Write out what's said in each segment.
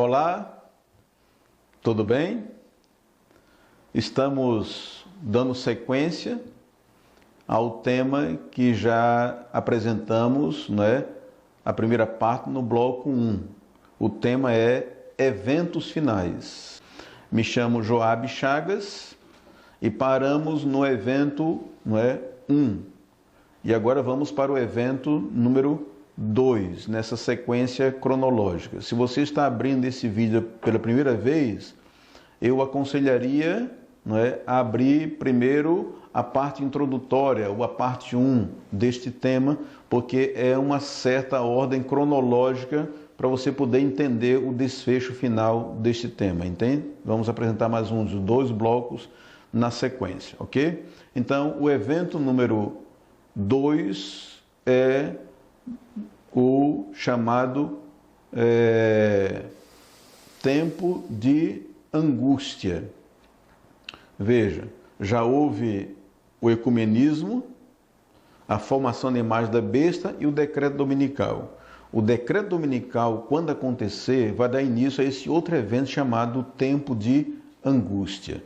Olá, tudo bem? Estamos dando sequência ao tema que já apresentamos, a primeira parte no bloco 1. O tema é eventos finais. Me chamo Joabe Chagas e paramos no evento 1. E agora vamos para o evento número 2, nessa sequência cronológica. Se você está abrindo esse vídeo pela primeira vez, eu aconselharia a abrir primeiro a parte introdutória, ou a parte 1 deste tema, porque é uma certa ordem cronológica para você poder entender o desfecho final deste tema, entende? Vamos apresentar mais uns 2 blocos na sequência, ok? Então, o evento número 2 é o chamado tempo de angústia. Veja, já houve o ecumenismo, a formação da imagem da besta e o decreto dominical. O decreto dominical, quando acontecer, vai dar início a esse outro evento chamado tempo de angústia.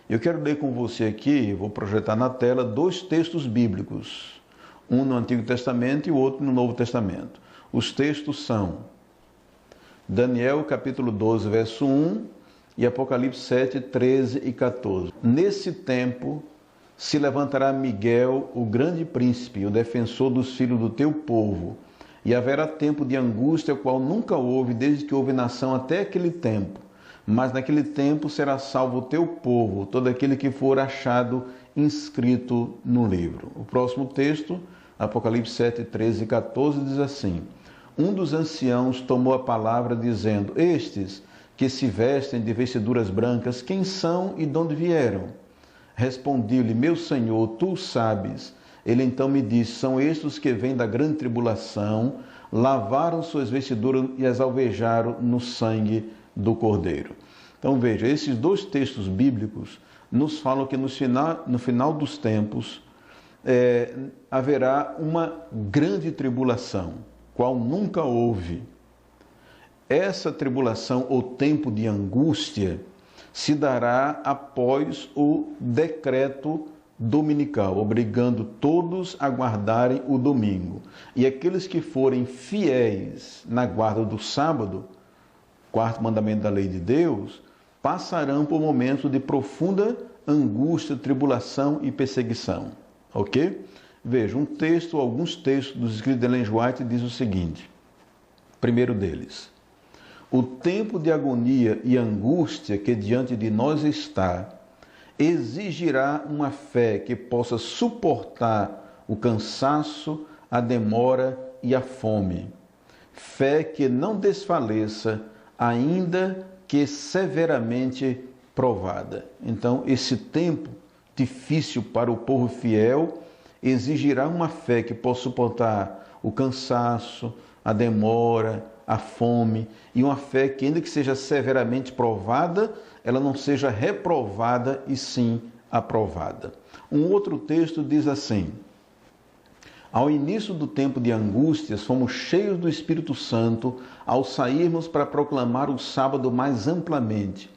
Eu quero ler com você aqui, vou projetar na tela, 2 textos bíblicos. Um no Antigo Testamento e o outro no Novo Testamento. Os textos são Daniel capítulo 12, verso 1 e Apocalipse 7, 13 e 14. Nesse tempo se levantará Miguel, o grande príncipe, o defensor dos filhos do teu povo, e haverá tempo de angústia, qual nunca houve, desde que houve nação até aquele tempo. Mas naquele tempo será salvo o teu povo, todo aquele que for achado inscrito no livro. O próximo texto, Apocalipse 7, 13 e 14, diz assim: Um dos anciãos tomou a palavra, dizendo: Estes que se vestem de vestiduras brancas, quem são e de onde vieram? Respondi-lhe: Meu Senhor, tu sabes. Ele então me disse: São estes que vêm da grande tribulação, lavaram suas vestiduras e as alvejaram no sangue do Cordeiro. Então veja, esses 2 textos bíblicos nos falam que no final dos tempos haverá uma grande tribulação, qual nunca houve. Essa tribulação ou tempo de angústia se dará após o decreto dominical, obrigando todos a guardarem o domingo. E aqueles que forem fiéis na guarda do sábado, 4º mandamento da lei de Deus, passarão por momentos de profunda angústia, tribulação e perseguição. Ok? Veja, alguns textos dos escritos de Ellen White diz o seguinte. Primeiro deles: o tempo de agonia e angústia que diante de nós está, exigirá uma fé que possa suportar o cansaço, a demora e a fome. Fé que não desfaleça, ainda que severamente provada. Então, esse tempo difícil para o povo fiel exigirá uma fé que possa suportar o cansaço, a demora, a fome, e uma fé que, ainda que seja severamente provada, ela não seja reprovada e sim aprovada. Um outro texto diz assim: Ao início do tempo de angústias, fomos cheios do Espírito Santo ao sairmos para proclamar o sábado mais amplamente.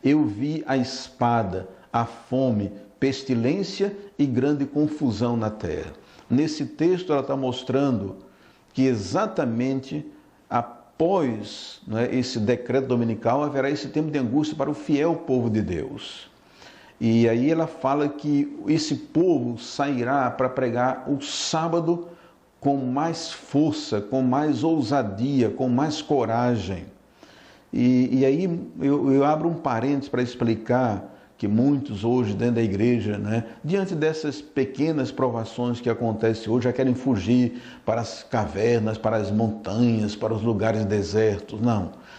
Eu vi a espada, a fome, pestilência e grande confusão na terra. Nesse texto ela está mostrando que exatamente após esse decreto dominical haverá esse tempo de angústia para o fiel povo de Deus. E aí ela fala que esse povo sairá para pregar o sábado com mais força, com mais ousadia, com mais coragem. E aí eu abro um parênteses para explicar que muitos hoje dentro da igreja, diante dessas pequenas provações que acontecem hoje, já querem fugir para as cavernas, para as montanhas, para os lugares desertos.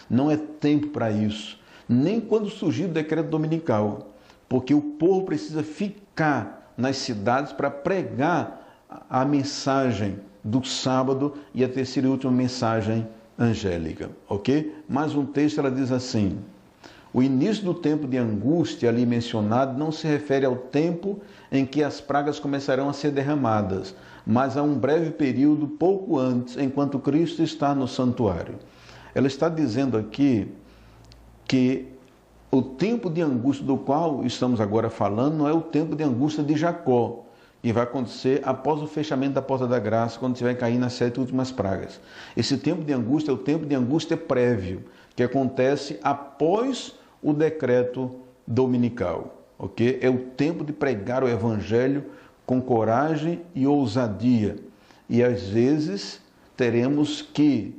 Não é tempo para isso. Nem quando surgir o decreto dominical, porque o povo precisa ficar nas cidades para pregar a mensagem do sábado e a terceira e última mensagem angélica, ok? Mais um texto, ela diz assim: o início do tempo de angústia ali mencionado não se refere ao tempo em que as pragas começarão a ser derramadas, mas a um breve período pouco antes, enquanto Cristo está no santuário. Ela está dizendo aqui que o tempo de angústia do qual estamos agora falando não é o tempo de angústia de Jacó, que vai acontecer após o fechamento da porta da graça, quando tiver cair nas 7 últimas pragas. Esse tempo de angústia é o tempo de angústia prévio, que acontece após o decreto dominical, ok? É o tempo de pregar o evangelho com coragem e ousadia. E às vezes teremos que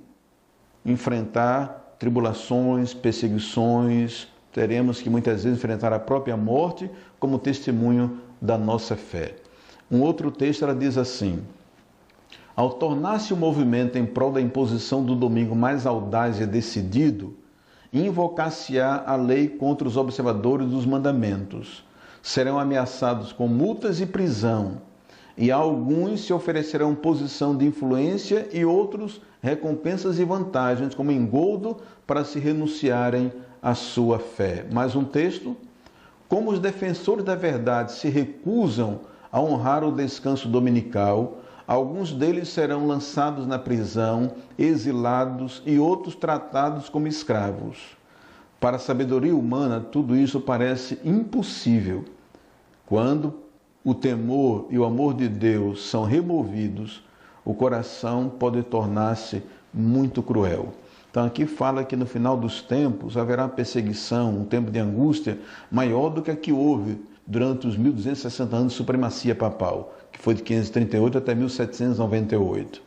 enfrentar tribulações, perseguições, teremos que muitas vezes enfrentar a própria morte como testemunho da nossa fé. Um outro texto, ela diz assim: ao tornar-se o movimento em prol da imposição do domingo mais audaz e decidido, invocar-se-á a lei contra os observadores dos mandamentos. Serão ameaçados com multas e prisão, e a alguns se oferecerão posição de influência e outros recompensas e vantagens como engoldo para se renunciarem à sua fé. Mais um texto: como os defensores da verdade se recusam a honrar o descanso dominical, alguns deles serão lançados na prisão, exilados e outros tratados como escravos. Para a sabedoria humana, tudo isso parece impossível. Quando o temor e o amor de Deus são removidos, o coração pode tornar-se muito cruel. Então aqui fala que no final dos tempos haverá perseguição, um tempo de angústia maior do que a que houve durante os 1260 anos de supremacia papal, que foi de 538 até 1798,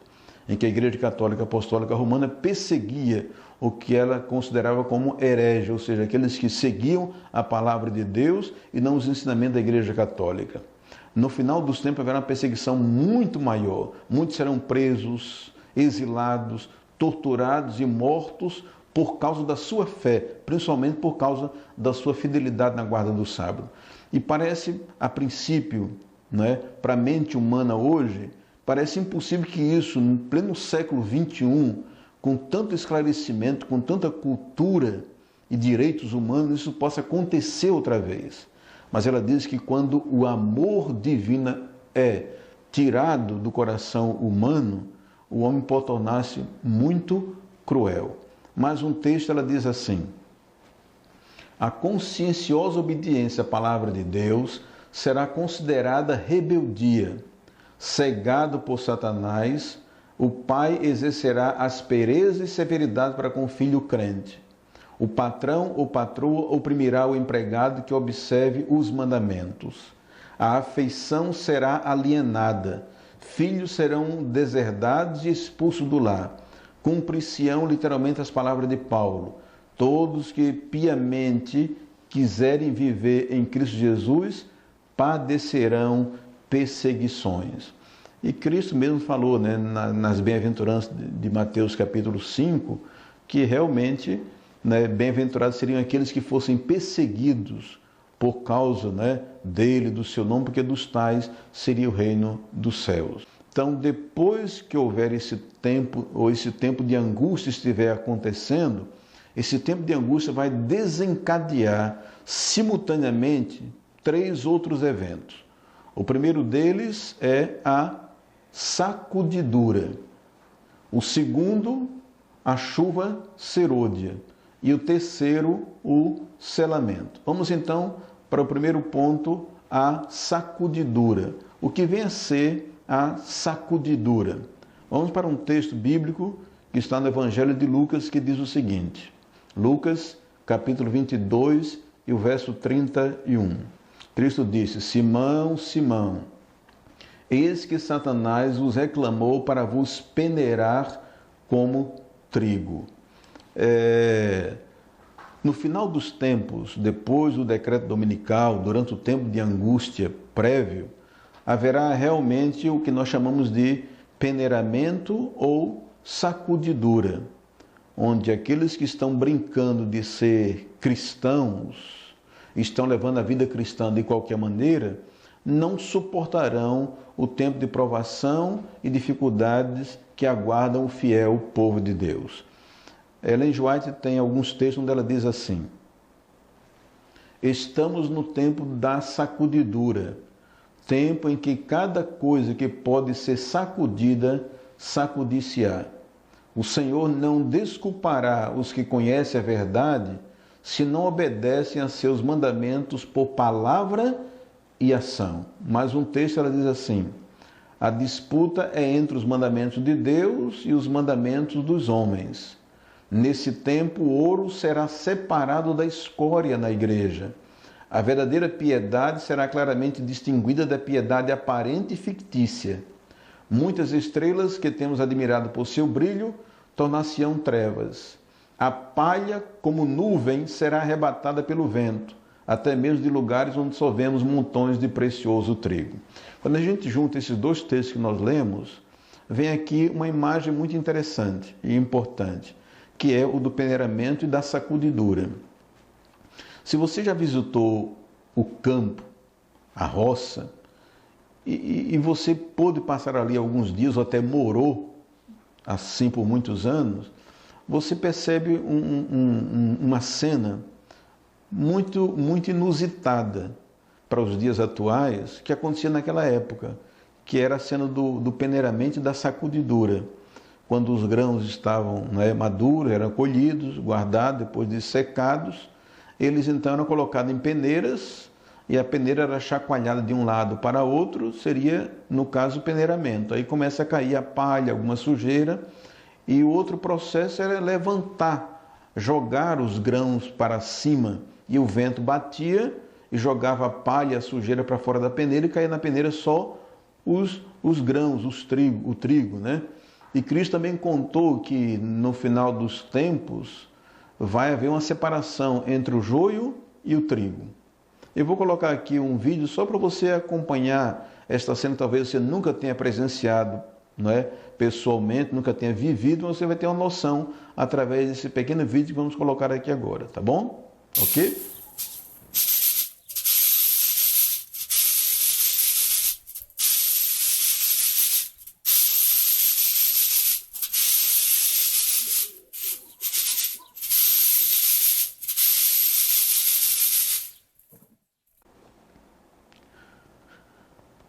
em que a Igreja Católica Apostólica Romana perseguia o que ela considerava como herege, ou seja, aqueles que seguiam a palavra de Deus e não os ensinamentos da Igreja Católica. No final dos tempos haverá uma perseguição muito maior, muitos serão presos, exilados, torturados e mortos por causa da sua fé, principalmente por causa da sua fidelidade na guarda do sábado. E parece, a princípio, para a mente humana hoje, parece impossível que isso, no pleno século XXI, com tanto esclarecimento, com tanta cultura e direitos humanos, isso possa acontecer outra vez. Mas ela diz que quando o amor divino é tirado do coração humano, o homem pode tornar-se muito cruel. Mais um texto, ela diz assim: a conscienciosa obediência à palavra de Deus será considerada rebeldia. Cegado por Satanás, o pai exercerá aspereza e severidade para com o filho crente. O patrão ou patroa oprimirá o empregado que observe os mandamentos. A afeição será alienada. Filhos serão deserdados e expulsos do lar. Cumprir-se-ão literalmente as palavras de Paulo: todos que piamente quiserem viver em Cristo Jesus padecerão perseguições. E Cristo mesmo falou, nas bem-aventuranças de Mateus capítulo 5, que realmente bem-aventurados seriam aqueles que fossem perseguidos por causa dele, do seu nome, porque dos tais seria o reino dos céus. Então, depois que houver esse tempo, ou esse tempo de angústia estiver acontecendo, esse tempo de angústia vai desencadear simultaneamente 3 outros eventos. O primeiro deles é a sacudidura. O segundo, a chuva serôdia. E o terceiro, o selamento. Vamos então para o primeiro ponto, a sacudidura. O que vem a ser a sacudidura? Vamos para um texto bíblico que está no Evangelho de Lucas, que diz o seguinte: Lucas, capítulo 22 e o verso 31. Cristo disse: Simão, Simão, eis que Satanás vos reclamou para vos peneirar como trigo. No final dos tempos, depois do decreto dominical, durante o tempo de angústia prévio, haverá realmente o que nós chamamos de peneiramento ou sacudidura, onde aqueles que estão brincando de ser cristãos, estão levando a vida cristã de qualquer maneira, não suportarão o tempo de provação e dificuldades que aguardam o fiel povo de Deus. Ellen White tem alguns textos onde ela diz assim: estamos no tempo da sacudidura, tempo em que cada coisa que pode ser sacudida, sacudir-se-á. O Senhor não desculpará os que conhecem a verdade se não obedecem a seus mandamentos por palavra e ação. Mas um texto ela diz assim: a disputa é entre os mandamentos de Deus e os mandamentos dos homens. Nesse tempo, o ouro será separado da escória na igreja. A verdadeira piedade será claramente distinguida da piedade aparente e fictícia. Muitas estrelas que temos admirado por seu brilho tornar-se-ão trevas. A palha, como nuvem, será arrebatada pelo vento, até mesmo de lugares onde só vemos montões de precioso trigo. Quando a gente junta esses dois textos que nós lemos, vem aqui uma imagem muito interessante e importante, que é o do peneiramento e da sacudidura. Se você já visitou o campo, a roça, e você pôde passar ali alguns dias ou até morou assim por muitos anos, você percebe uma cena muito inusitada para os dias atuais que acontecia naquela época, que era a cena do peneiramento e da sacudidura. Quando os grãos estavam maduros, eram colhidos, guardados, depois de secados, eles então eram colocados em peneiras e a peneira era chacoalhada de um lado para outro, seria, no caso, o peneiramento. Aí começa a cair a palha, alguma sujeira, e o outro processo era levantar, jogar os grãos para cima, e o vento batia e jogava a palha, a sujeira para fora da peneira e caía na peneira só os grãos, o trigo, né? E Cristo também contou que no final dos tempos vai haver uma separação entre o joio e o trigo. Eu vou colocar aqui um vídeo só para você acompanhar esta cena, talvez você nunca tenha presenciado, não é? Pessoalmente, nunca tenha vivido, mas você vai ter uma noção através desse pequeno vídeo que vamos colocar aqui agora, tá bom? Ok?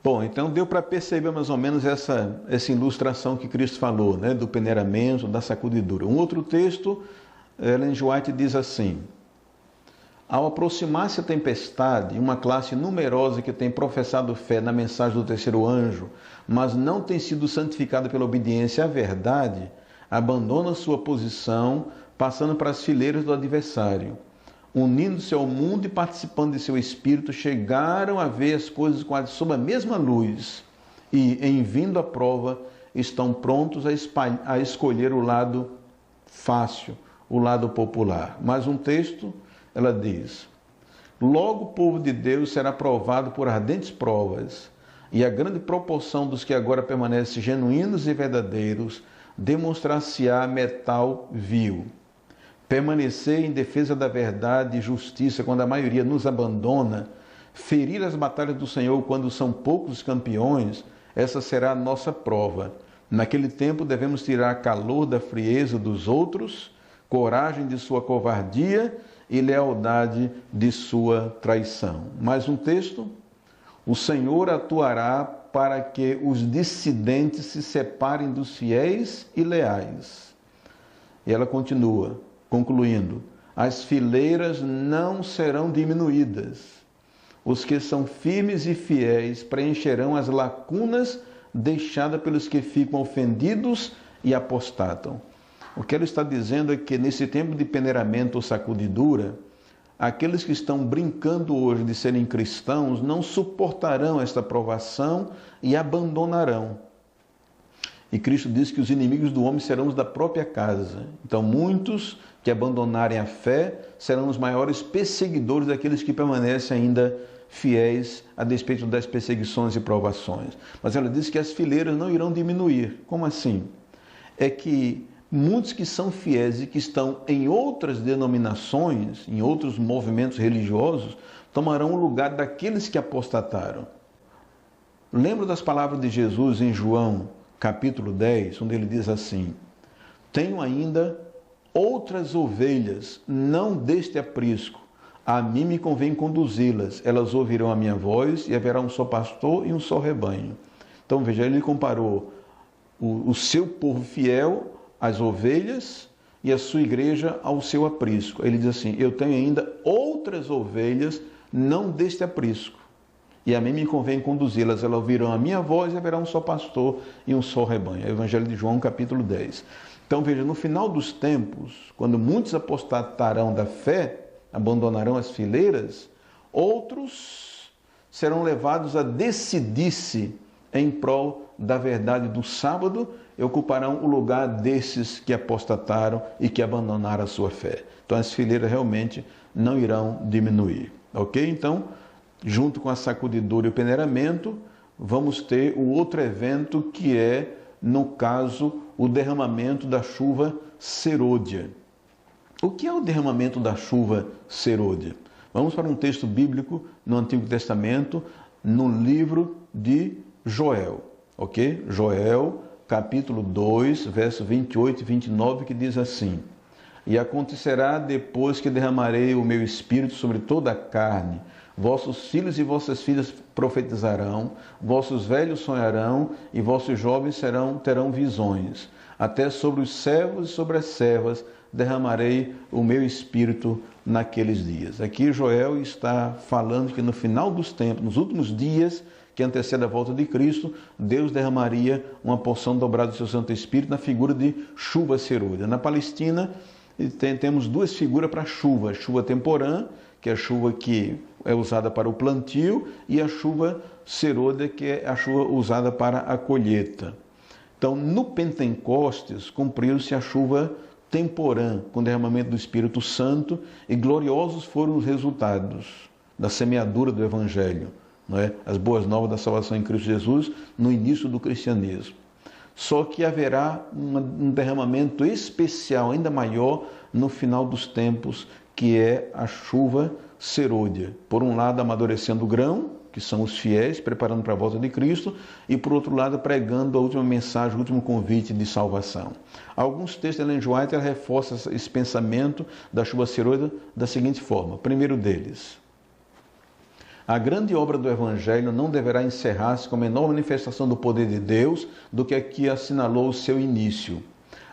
Bom, então deu para perceber mais ou menos essa ilustração que Cristo falou, né, do peneiramento, da sacudidura. Um outro texto, Ellen G. White diz assim: ao aproximar-se a tempestade, uma classe numerosa que tem professado fé na mensagem do terceiro anjo, mas não tem sido santificada pela obediência à verdade, abandona sua posição, passando para as fileiras do adversário. Unindo-se ao mundo e participando de seu espírito, chegaram a ver as coisas sob a mesma luz e, em vindo à prova, estão prontos a escolher o lado fácil, o lado popular. Mais um texto, ela diz: logo o povo de Deus será provado por ardentes provas, e a grande proporção dos que agora permanecem genuínos e verdadeiros demonstrar-se-á metal vil. Permanecer em defesa da verdade e justiça quando a maioria nos abandona, ferir as batalhas do Senhor quando são poucos os campeões, essa será a nossa prova. Naquele tempo devemos tirar calor da frieza dos outros, coragem de sua covardia e lealdade de sua traição. Mais um texto: o Senhor atuará para que os dissidentes se separem dos fiéis e leais. E ela continua, concluindo: as fileiras não serão diminuídas. Os que são firmes e fiéis preencherão as lacunas deixadas pelos que ficam ofendidos e apostatam. O que ela está dizendo é que nesse tempo de peneiramento ou sacudidura, aqueles que estão brincando hoje de serem cristãos não suportarão esta provação e abandonarão. E Cristo diz que os inimigos do homem serão os da própria casa. Então, muitos que abandonarem a fé serão os maiores perseguidores daqueles que permanecem ainda fiéis a despeito das perseguições e provações. Mas ela diz que as fileiras não irão diminuir. Como assim? É que muitos que são fiéis e que estão em outras denominações, em outros movimentos religiosos, tomarão o lugar daqueles que apostataram. Lembra das palavras de Jesus em João, capítulo 10, onde ele diz assim: tenho ainda outras ovelhas, não deste aprisco. A mim me convém conduzi-las. Elas ouvirão a minha voz e haverá um só pastor e um só rebanho. Então, veja, ele comparou o seu povo fiel, as ovelhas, e a sua igreja ao seu aprisco. Ele diz assim: eu tenho ainda outras ovelhas, não deste aprisco, e a mim me convém conduzi-las, elas ouvirão a minha voz e haverá um só pastor e um só rebanho. É o Evangelho de João, capítulo 10. Então veja, no final dos tempos, quando muitos apostatarão da fé, abandonarão as fileiras, outros serão levados a decidir-se em prol da verdade do sábado e ocuparão o lugar desses que apostataram e que abandonaram a sua fé. Então as fileiras realmente não irão diminuir, ok? Então, junto com a sacudidura e o peneiramento, vamos ter o outro evento que é, no caso, o derramamento da chuva serôdia. O que é o derramamento da chuva serôdia? Vamos para um texto bíblico no Antigo Testamento, no livro de Joel, ok? Joel, capítulo 2, verso 28 e 29, que diz assim: e acontecerá depois que derramarei o meu espírito sobre toda a carne, vossos filhos e vossas filhas profetizarão, vossos velhos sonharão e vossos jovens terão visões. Até sobre os servos e sobre as servas derramarei o meu espírito naqueles dias. Aqui Joel está falando que no final dos tempos, nos últimos dias que antecedem a volta de Cristo, Deus derramaria uma porção dobrada do seu Santo Espírito na figura de chuva serôdia. Na Palestina temos duas figuras para chuva: a chuva temporã, que é a chuva que é usada para o plantio, e a chuva serôdia, que é a chuva usada para a colheita. Então, no Pentecostes, cumpriu-se a chuva temporã, com derramamento do Espírito Santo, e gloriosos foram os resultados da semeadura do Evangelho, não é? As boas novas da salvação em Cristo Jesus, no início do cristianismo. Só que haverá um derramamento especial, ainda maior, no final dos tempos, que é a chuva serôdia. Por um lado, amadurecendo o grão, que são os fiéis, preparando para a volta de Cristo, e por outro lado, pregando a última mensagem, o último convite de salvação. Alguns textos de Ellen G. White reforçam esse pensamento da chuva serôdia da seguinte forma: primeiro deles, a grande obra do Evangelho não deverá encerrar-se com a menor manifestação do poder de Deus do que aqui assinalou o seu início.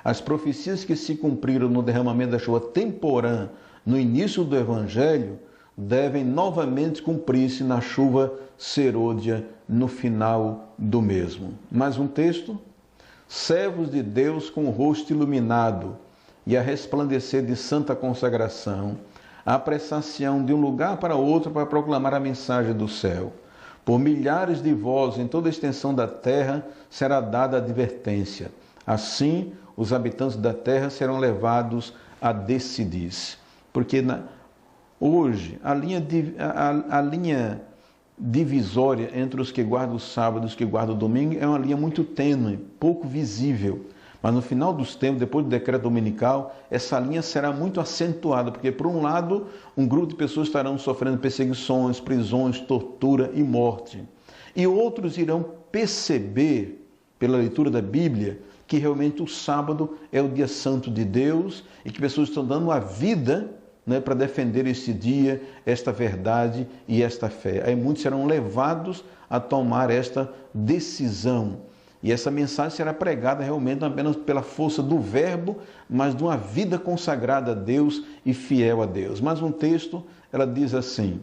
As profecias que se cumpriram no derramamento da chuva temporã no início do Evangelho devem novamente cumprir-se na chuva serôdia no final do mesmo. Mais um texto: servos de Deus com o rosto iluminado e a resplandecer de santa consagração, a apressação de um lugar para outro para proclamar a mensagem do céu. Por milhares de vozes em toda a extensão da terra será dada advertência. Assim, os habitantes da terra serão levados a decidir-se. Porque hoje a linha divisória entre os que guardam o sábado e os que guardam o domingo é uma linha muito tênue, pouco visível. Mas no final dos tempos, depois do decreto dominical, essa linha será muito acentuada, porque por um lado, um grupo de pessoas estarão sofrendo perseguições, prisões, tortura e morte. E outros irão perceber, pela leitura da Bíblia, que realmente o sábado é o dia santo de Deus e que pessoas estão dando a vida, né, para defender esse dia, esta verdade e esta fé. Aí muitos serão levados a tomar esta decisão. E essa mensagem será pregada realmente não apenas pela força do verbo, mas de uma vida consagrada a Deus e fiel a Deus. Mais um texto, ela diz assim: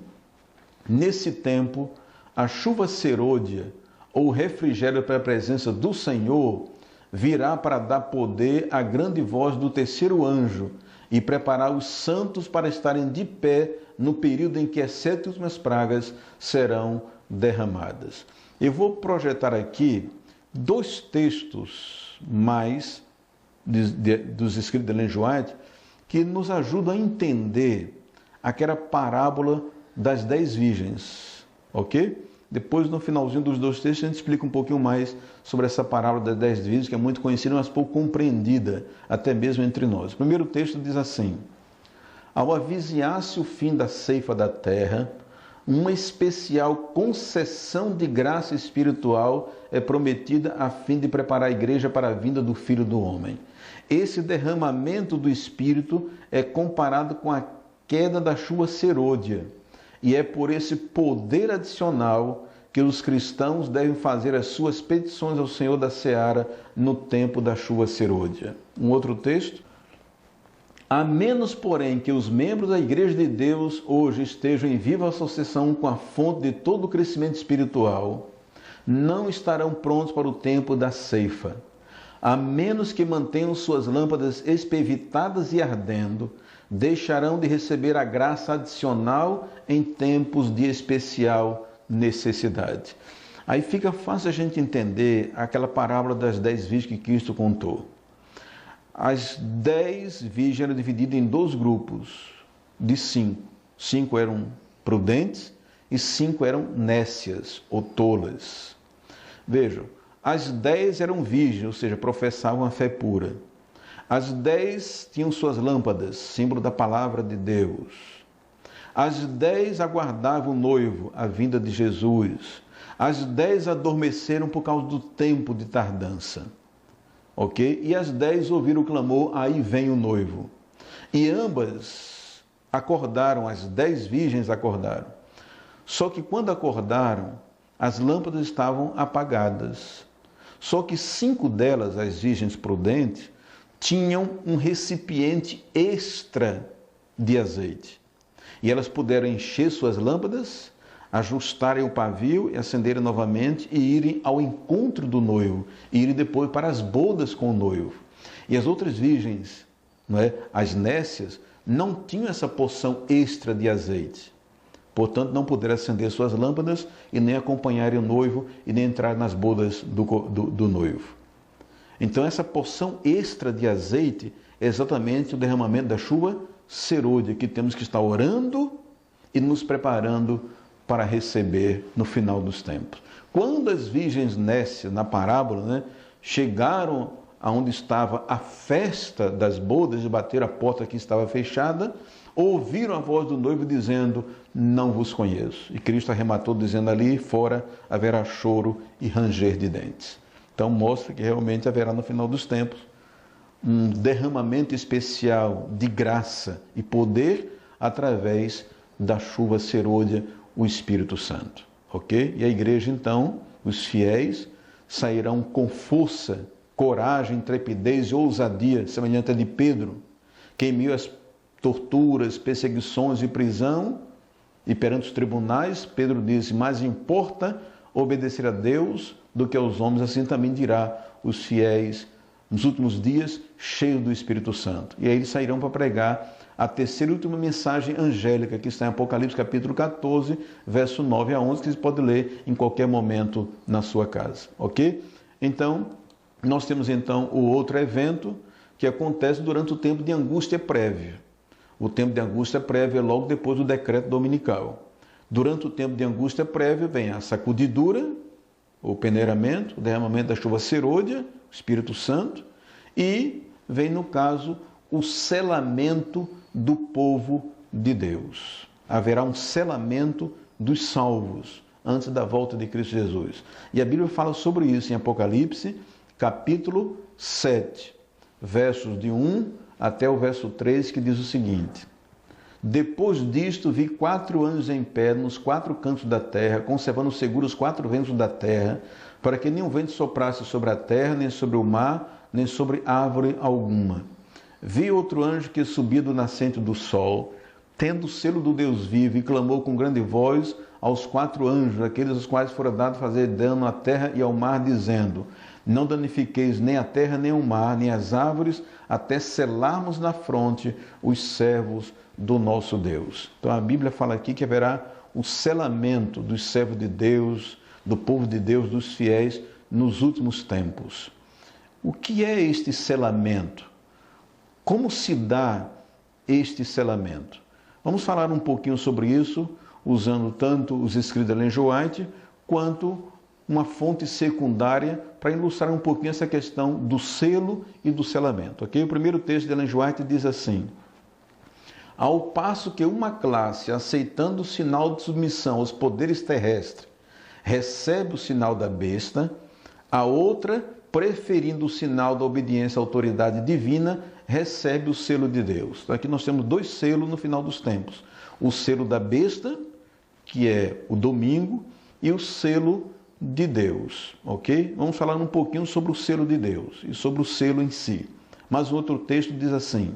nesse tempo, a chuva serôdia, ou refrigério para a presença do Senhor, virá para dar poder à grande voz do terceiro anjo e preparar os santos para estarem de pé no período em que as 7 últimas pragas serão derramadas. Eu vou projetar aqui 2 textos mais dos escritos de Ellen G. White que nos ajudam a entender aquela parábola das 10 virgens, ok? Depois, no finalzinho dos 2 textos, a gente explica um pouquinho mais sobre essa parábola das 10 virgens, que é muito conhecida, mas pouco compreendida, até mesmo entre nós. O primeiro texto diz assim: ao avizinhar-se o fim da ceifa da terra, uma especial concessão de graça espiritual é prometida a fim de preparar a igreja para a vinda do Filho do Homem. Esse derramamento do Espírito é comparado com a queda da chuva serôdia, e é por esse poder adicional que os cristãos devem fazer as suas petições ao Senhor da Seara no tempo da chuva serôdia. Um outro texto: A menos, porém, que os membros da Igreja de Deus hoje estejam em viva associação com a fonte de todo o crescimento espiritual, não estarão prontos para o tempo da ceifa. A menos que mantenham suas lâmpadas espevitadas e ardendo, deixarão de receber a graça adicional em tempos de especial necessidade. Aí fica fácil a gente entender aquela parábola das 10 virgens que Cristo contou. As 10 virgens eram divididas em 2 grupos de 5. 5 eram prudentes e 5 eram nécias ou tolas. Vejam, as 10 eram virgens, ou seja, professavam a fé pura. As 10 tinham suas lâmpadas, símbolo da palavra de Deus. As 10 aguardavam o noivo, a vinda de Jesus. As 10 adormeceram por causa do tempo de tardança. Ok? E as 10 ouviram o clamor, aí vem o noivo. E ambas acordaram, as 10 virgens acordaram. Só que quando acordaram, as lâmpadas estavam apagadas. Só que 5 delas, as virgens prudentes, tinham um recipiente extra de azeite. E elas puderam encher suas lâmpadas, ajustarem o pavio e acenderem novamente e irem ao encontro do noivo, e irem depois para as bodas com o noivo. E as outras virgens, as nécias, não tinham essa porção extra de azeite. Portanto, não puderam acender suas lâmpadas e nem acompanharem o noivo e nem entrar nas bodas do noivo. Então, essa porção extra de azeite é exatamente o derramamento da chuva serôdia, que temos que estar orando e nos preparando para receber no final dos tempos. Quando as virgens nécias, na parábola, chegaram aonde estava a festa das bodas e bateram a porta que estava fechada, ouviram a voz do noivo dizendo, não vos conheço. E Cristo arrematou dizendo, ali fora haverá choro e ranger de dentes. Então mostra que realmente haverá no final dos tempos um derramamento especial de graça e poder através da chuva serôdia, o Espírito Santo, ok? E a igreja, então, os fiéis, sairão com força, coragem, intrepidez e ousadia, semelhante a de Pedro, que em meio às torturas, perseguições e prisão, e perante os tribunais, Pedro disse, mais importa obedecer a Deus do que aos homens, assim também dirá os fiéis nos últimos dias, cheios do Espírito Santo. E aí eles sairão para pregar a terceira e última mensagem angélica, que está em Apocalipse capítulo 14, verso 9 a 11, que você pode ler em qualquer momento na sua casa, ok? Então, nós temos então o outro evento que acontece durante o tempo de angústia prévia. O tempo de angústia prévia é logo depois do decreto dominical. Durante o tempo de angústia prévia vem a sacudidura, o peneiramento, o derramamento da chuva serôdia, o Espírito Santo, e vem, no caso, o selamento do povo de Deus. Haverá um selamento dos salvos antes da volta de Cristo Jesus. E a Bíblia fala sobre isso em Apocalipse, capítulo 7, versos de 1 até o verso 3, que diz o seguinte: depois disto vi 4 anjos em pé nos 4 cantos da terra, conservando seguros os 4 ventos da terra, para que nenhum vento soprasse sobre a terra, nem sobre o mar, nem sobre árvore alguma. Vi outro anjo que subia do nascente do sol, tendo o selo do Deus vivo, e clamou com grande voz aos 4 anjos, aqueles os quais fora dado fazer dano à terra e ao mar, dizendo: não danifiqueis nem a terra, nem o mar, nem as árvores, até selarmos na fronte os servos do nosso Deus. Então a Bíblia fala aqui que haverá o selamento dos servos de Deus, do povo de Deus, dos fiéis, nos últimos tempos. O que é este selamento? Como se dá este selamento? Vamos falar um pouquinho sobre isso, usando tanto os escritos de Ellen G. White, quanto uma fonte secundária para ilustrar um pouquinho essa questão do selo e do selamento. Okay? O primeiro texto de Ellen G. White diz assim: ao passo que uma classe, aceitando o sinal de submissão aos poderes terrestres, recebe o sinal da besta, a outra, preferindo o sinal da obediência à autoridade divina, recebe o selo de Deus. Então aqui nós temos 2 selos no final dos tempos. O selo da besta, que é o domingo, e o selo de Deus, ok? Vamos falar um pouquinho sobre o selo de Deus e sobre o selo em si. Mas o outro texto diz assim: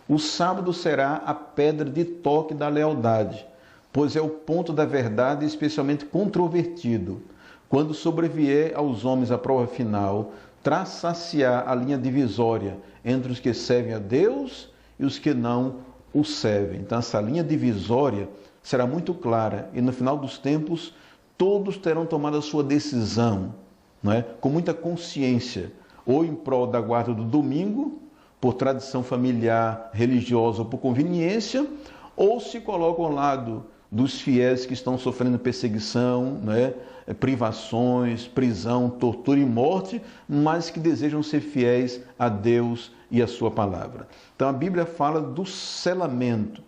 O sábado será a pedra de toque da lealdade, pois é o ponto da verdade especialmente controvertido. Quando sobrevier aos homens a prova final, traçar-se-á a linha divisória entre os que servem a Deus e os que não o servem. Então, essa linha divisória será muito clara e no final dos tempos todos terão tomado a sua decisão, não é? Com muita consciência, ou em prol da guarda do domingo, por tradição familiar, religiosa ou por conveniência, ou se colocam ao lado dos fiéis que estão sofrendo perseguição, né? Privações, prisão, tortura e morte, mas que desejam ser fiéis a Deus e a sua palavra. Então a Bíblia fala do selamento,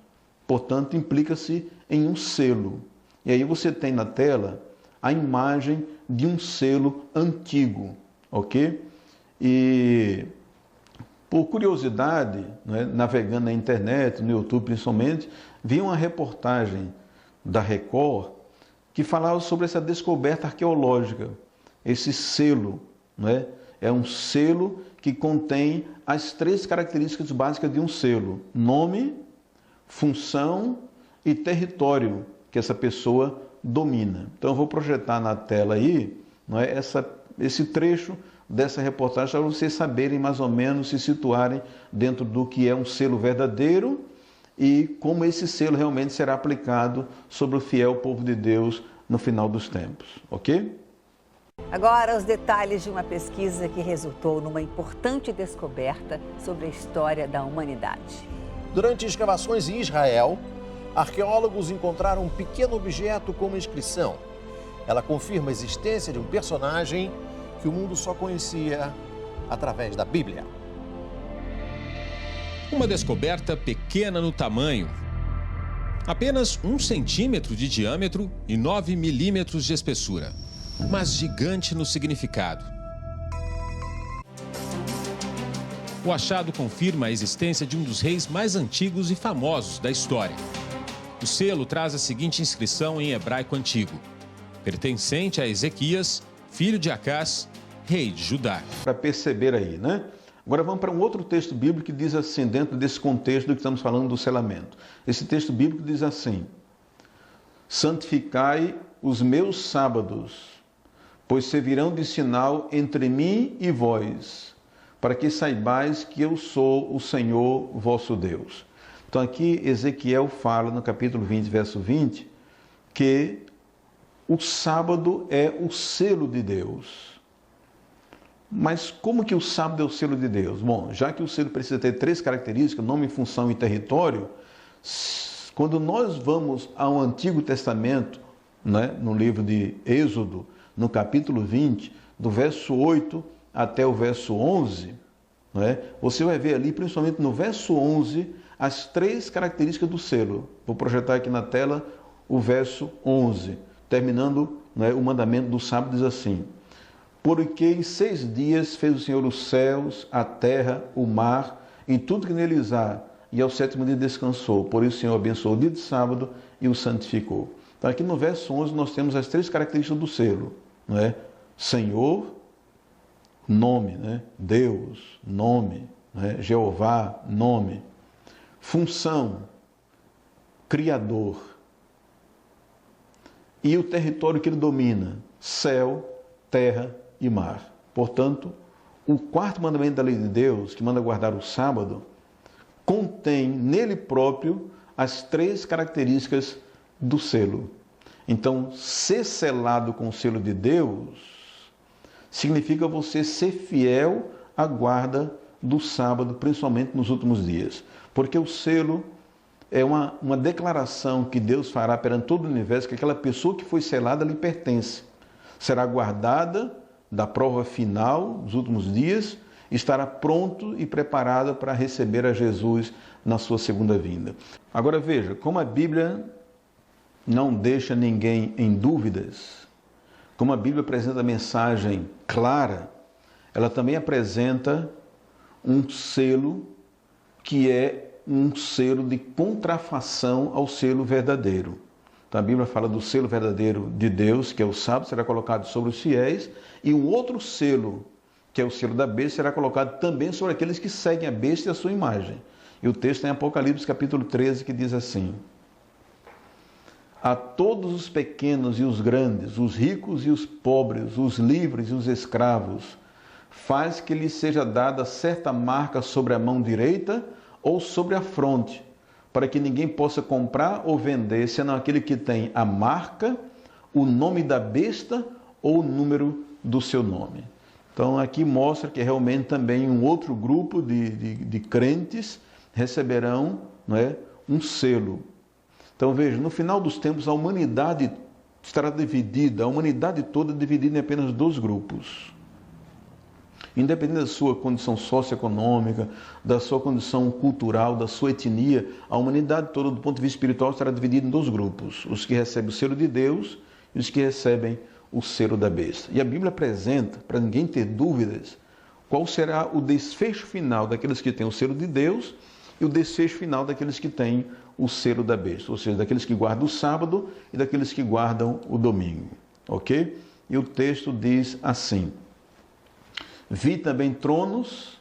portanto implica-se em um selo. E aí você tem na tela a imagem de um selo antigo, ok? E por curiosidade, né, navegando na internet, no YouTube principalmente, vi uma reportagem da Record que falava sobre essa descoberta arqueológica. Esse selo, né, é um selo que contém as 3 características básicas de um selo: nome, função e território que essa pessoa domina. Então eu vou projetar na tela aí, não é, esse trecho dessa reportagem para vocês saberem mais ou menos, se situarem dentro do que é um selo verdadeiro e como esse selo realmente será aplicado sobre o fiel povo de Deus no final dos tempos, ok? Agora, os detalhes de uma pesquisa que resultou numa importante descoberta sobre a história da humanidade. Durante escavações em Israel, arqueólogos encontraram um pequeno objeto com uma inscrição. Ela confirma a existência de um personagem que o mundo só conhecia através da Bíblia. Uma descoberta pequena no tamanho. Apenas 1 centímetro de diâmetro e 9 milímetros de espessura. Mas gigante no significado. O achado confirma a existência de um dos reis mais antigos e famosos da história. O selo traz a seguinte inscrição em hebraico antigo: pertencente a Ezequias, filho de Acás, rei de Judá. Para perceber aí, né? Agora vamos para um outro texto bíblico que diz assim, dentro desse contexto do que estamos falando do selamento. Esse texto bíblico diz assim: santificai os meus sábados, pois servirão de sinal entre mim e vós, para que saibais que eu sou o Senhor vosso Deus. Então aqui Ezequiel fala no capítulo 20, verso 20, que o sábado é o selo de Deus. Mas como que o sábado é o selo de Deus? Bom, já que o selo precisa ter 3 características, nome, função e território, quando nós vamos ao Antigo Testamento, né, no livro de Êxodo, no capítulo 20, do verso 8 até o verso 11, né, você vai ver ali, principalmente no verso 11, as 3 características do selo. Vou projetar aqui na tela o verso 11, terminando, né, o mandamento do sábado, diz assim: porque em 6 dias fez o Senhor os céus, a terra, o mar e tudo que neles há, e ao 7º dia descansou. Por isso o Senhor abençoou o dia de sábado e o santificou. Então aqui no verso 11 nós temos as 3 características do selo, não é? Senhor, nome, né? Deus, nome, né? Jeová, nome. Função, Criador. E o território que ele domina, céu, terra e mar. Portanto, o 4º mandamento da lei de Deus, que manda guardar o sábado, contém nele próprio as 3 características do selo. Então, ser selado com o selo de Deus significa você ser fiel à guarda do sábado, principalmente nos últimos dias. Porque o selo é uma declaração que Deus fará perante todo o universo que aquela pessoa que foi selada lhe pertence. Será guardada da prova final dos últimos dias, estará pronto e preparado para receber a Jesus na sua segunda vinda. Agora veja, como a Bíblia não deixa ninguém em dúvidas, como a Bíblia apresenta a mensagem clara, ela também apresenta um selo que é um selo de contrafação ao selo verdadeiro. Então a Bíblia fala do selo verdadeiro de Deus, que é o sábado, será colocado sobre os fiéis, e um outro selo, que é o selo da besta, será colocado também sobre aqueles que seguem a besta e a sua imagem. E o texto é em Apocalipse capítulo 13 que diz assim: a todos os pequenos e os grandes, os ricos e os pobres, os livres e os escravos, faz que lhes seja dada certa marca sobre a mão direita ou sobre a fronte, para que ninguém possa comprar ou vender, senão aquele que tem a marca, o nome da besta ou o número do seu nome. Então aqui mostra que realmente também um outro grupo de crentes receberão, não é, um selo. Então veja, no final dos tempos a humanidade estará dividida, a humanidade toda dividida em apenas 2 grupos. Independente da sua condição socioeconômica, da sua condição cultural, da sua etnia, a humanidade toda, do ponto de vista espiritual, estará dividida em 2 grupos. Os que recebem o selo de Deus e os que recebem o selo da besta. E a Bíblia apresenta, para ninguém ter dúvidas, qual será o desfecho final daqueles que têm o selo de Deus e o desfecho final daqueles que têm o selo da besta, ou seja, daqueles que guardam o sábado e daqueles que guardam o domingo, ok? E o texto diz assim: vi também tronos,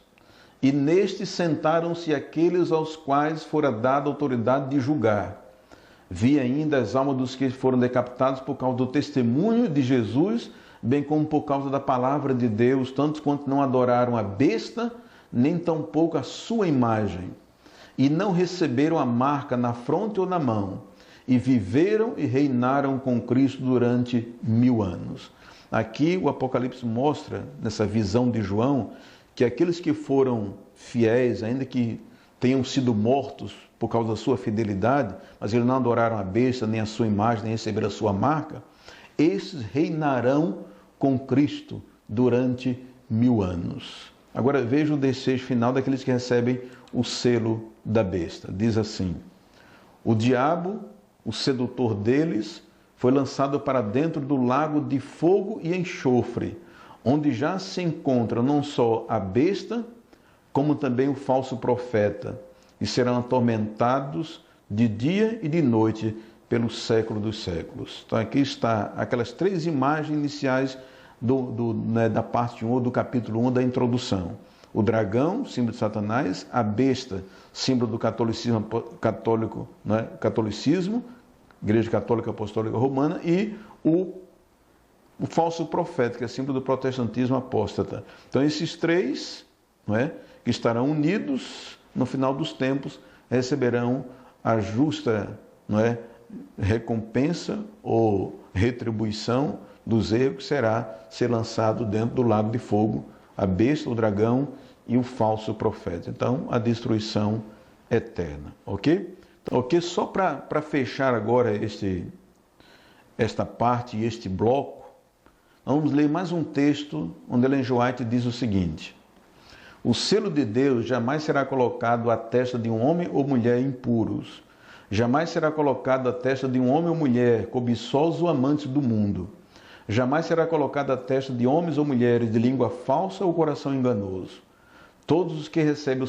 e nestes sentaram-se aqueles aos quais fora dada a autoridade de julgar. Vi ainda as almas dos que foram decapitados por causa do testemunho de Jesus, bem como por causa da palavra de Deus, tanto quanto não adoraram a besta, nem tampouco a sua imagem, e não receberam a marca na fronte ou na mão, e viveram e reinaram com Cristo durante 1000 anos. Aqui o Apocalipse mostra, nessa visão de João, que aqueles que foram fiéis, ainda que tenham sido mortos por causa da sua fidelidade, mas eles não adoraram a besta, nem a sua imagem, nem receberam a sua marca, esses reinarão com Cristo durante 1000 anos. Agora veja o desfecho final daqueles que recebem o selo da besta. Diz assim: o diabo, o sedutor deles, foi lançado para dentro do lago de fogo e enxofre, onde já se encontra não só a besta, como também o falso profeta, e serão atormentados de dia e de noite pelo século dos séculos. Então aqui está aquelas 3 imagens iniciais da parte 1 do capítulo 1 da introdução. O dragão, símbolo de Satanás; a besta, símbolo do catolicismo, Igreja Católica Apostólica Romana; e o falso profeta, que é símbolo do protestantismo apóstata. Então esses 3, não é, que estarão unidos no final dos tempos, receberão a justa, não é, recompensa ou retribuição dos erros, que será ser lançado dentro do lago de fogo, a besta, o dragão e o falso profeta. Então, a destruição eterna, ok? Ok, só para fechar agora esta parte e este bloco, vamos ler mais um texto onde Ellen G. White diz o seguinte: o selo de Deus jamais será colocado à testa de um homem ou mulher impuros, jamais será colocado à testa de um homem ou mulher cobiçosos ou amantes do mundo, jamais será colocado à testa de homens ou mulheres de língua falsa ou coração enganoso. Todos os que recebem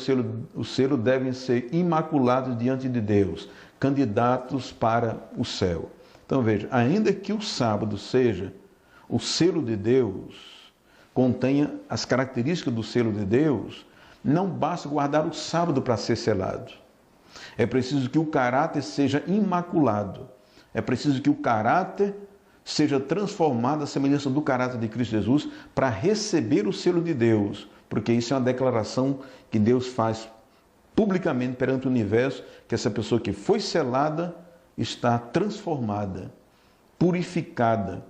o selo devem ser imaculados diante de Deus, candidatos para o céu. Então veja, ainda que o sábado seja o selo de Deus, contenha as características do selo de Deus, não basta guardar o sábado para ser selado. É preciso que o caráter seja imaculado. É preciso que o caráter seja transformado à semelhança do caráter de Cristo Jesus para receber o selo de Deus, porque isso é uma declaração que Deus faz publicamente perante o universo, que essa pessoa que foi selada está transformada, purificada,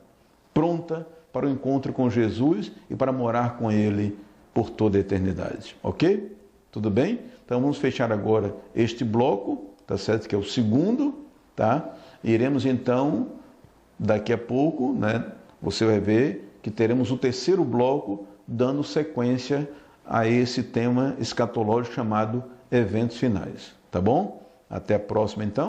pronta para o encontro com Jesus e para morar com Ele por toda a eternidade. Ok? Tudo bem? Então vamos fechar agora este bloco, tá certo? Que é o segundo, tá? E iremos então, daqui a pouco, né? Você vai ver que teremos o terceiro bloco, dando sequência a esse tema escatológico chamado eventos finais. Tá bom? Até a próxima então.